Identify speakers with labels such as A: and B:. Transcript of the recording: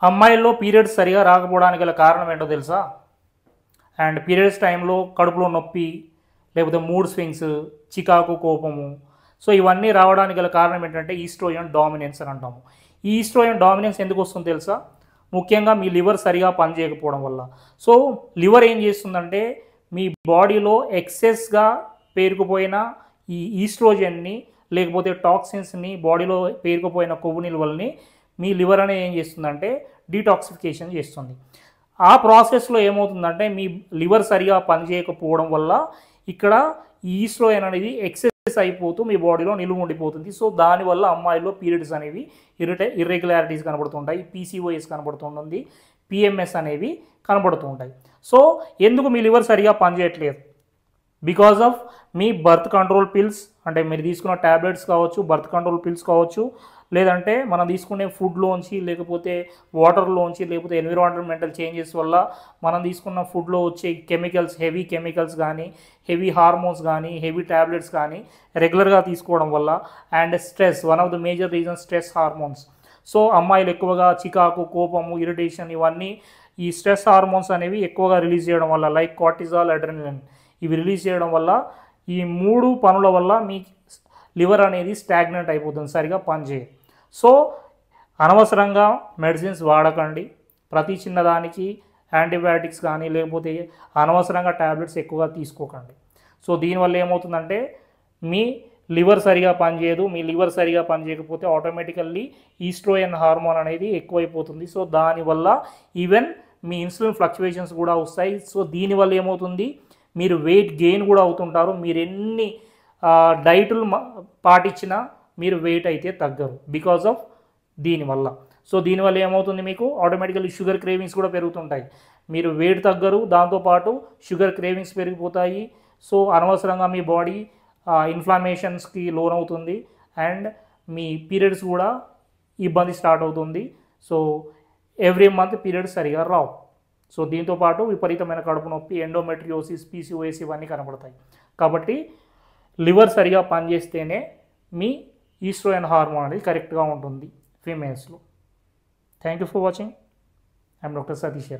A: అమ్మాయిల్లో periods సరిగా రాకపోవడానికి గల కారణం ఏంటో తెలుసా? అండ్ పీరియడ్స్ టైంలో కడుపులో నొప్పి, లేకపోతే మూడ్ స్వింగ్స్, చికాకు, కోపము. సో ఇవన్నీ రావడానికి గల కారణం ఏంటంటే ఈస్ట్రోజన్ డామినెన్స్ అని అంటాము. ఈ ఈస్ట్రోజన్ డామినెన్స్ ఎందుకు వస్తుందో తెలుసా? ముఖ్యంగా మీ లివర్ సరిగా పనిచేయకపోవడం వల్ల. సో లివర్ ఏం చేస్తుందంటే మీ బాడీలో ఎక్సెస్గా పేరుకుపోయిన ఈ ఈస్ట్రోజన్ని లేకపోతే టాక్సిన్స్ని, బాడీలో పేరుకుపోయిన కొవ్వు నిల్వల్ని మీ లివర్ అనేది ఏం చేస్తుందంటే డీటాక్సిఫికేషన్ చేస్తుంది. ఆ ప్రాసెస్లో ఏమవుతుందంటే మీ లివర్ సరిగా పనిచేయకపోవడం వల్ల ఇక్కడ ఈ ఈస్ట్రోజన్ అనేది ఎక్సెస్ అయిపోతూ మీ బాడీలో నిలువ ఉండిపోతుంది. సో దానివల్ల అమ్మాయిల్లో పీరియడ్స్ అనేవి ఇర్రెగ్యులారిటీస్ కనబడుతుంటాయి, పీసీఓఎస్ కనబడుతుంటుంది, పిఎంఎస్ అనేవి కనబడుతూ ఉంటాయి. సో ఎందుకు మీ లివర్ సరిగా పనిచేయట్లేదు? Because of me birth control pills, అంటే మీరు తీసుకున్న ట్యాబ్లెట్స్ కావచ్చు, బర్త్ కంట్రోల్ పిల్స్ కావచ్చు, లేదంటే మనం తీసుకునే ఫుడ్లోంచి, లేకపోతే వాటర్లోంచి, లేకపోతే ఎన్విరాన్మెంటల్ చేంజెస్ వల్ల మనం తీసుకున్న ఫుడ్లో వచ్చే కెమికల్స్, హెవీ కెమికల్స్ కానీ, హెవీ హార్మోన్స్ కానీ, హెవీ ట్యాబ్లెట్స్ కానీ రెగ్యులర్గా తీసుకోవడం వల్ల, and stress, one of the major reasons stress hormones. So అమ్మాయిలు ఎక్కువగా చికాకు, కోపము, ఇరిటేషన్, ఇవన్నీ ఈ స్ట్రెస్ హార్మోన్స్ అనేవి ఎక్కువగా రిలీజ్ చేయడం వల్ల, లైక్ కార్టిజాల్, అడ్రెనలిన్, ఇవి రిలీజ్ చేయడం వల్ల ఈ 3 పనుల వల్ల మీ లివర్ అనేది స్టాగ్నెంట్ అయిపోతుంది, సరిగా పనిచేయదు. సో అనవసరంగా మెడిసిన్స్ వాడకండి. ప్రతి చిన్నదానికి యాంటీబయాటిక్స్ కానీ, లేకపోతే అనవసరంగా ట్యాబ్లెట్స్ ఎక్కువగా తీసుకోకండి. సో దీనివల్ల ఏమవుతుందంటే మీ లివర్ సరిగా పనిచేయదు. మీ లివర్ సరిగా పనిచేయకపోతే ఆటోమేటికల్లీ ఈస్ట్రోజన్ హార్మోన్ అనేది ఎక్కువైపోతుంది. సో దానివల్ల ఈవెన్ మీ ఇన్సులిన్ ఫ్లక్చువేషన్స్ కూడా వస్తాయి. సో దీనివల్ల ఏమవుతుంది, మీరు వెయిట్ గెయిన్ కూడా అవుతుంటారు. మీరు ఎన్ని డైట్లు పాటించినా మీరు వెయిట్ అయితే తగ్గరు బికాజ్ ఆఫ్ దీనివల్ల. సో దీనివల్ల ఏమవుతుంది, మీకు ఆటోమేటికల్లీ షుగర్ క్రేవింగ్స్ కూడా పెరుగుతుంటాయి. మీరు వెయిట్ తగ్గరు, దాంతోపాటు షుగర్ క్రేవింగ్స్ పెరిగిపోతాయి. సో అనవసరంగా మీ బాడీ ఇన్ఫ్లమేషన్స్కి లోనవుతుంది, అండ్ మీ పీరియడ్స్ కూడా ఇబ్బంది స్టార్ట్ అవుతుంది. సో ఎవ్రీ మంత్ పీరియడ్స్ సరిగా రావు. సో దీంతోపాటు విపరీతమైన కడుపు నొప్పి, ఎండోమెట్రియోసిస్, పీసీఓఎస్ ఇవన్నీ కనబడతాయి. కాబట్టి లివర్ సరిగా పనిచేస్తేనే మీ ఈస్ట్రోజన్ హార్మోన్ అనేది కరెక్ట్గా ఉంటుంది ఫీమేల్స్లో. Thank you for watching. I'm doctor Satish.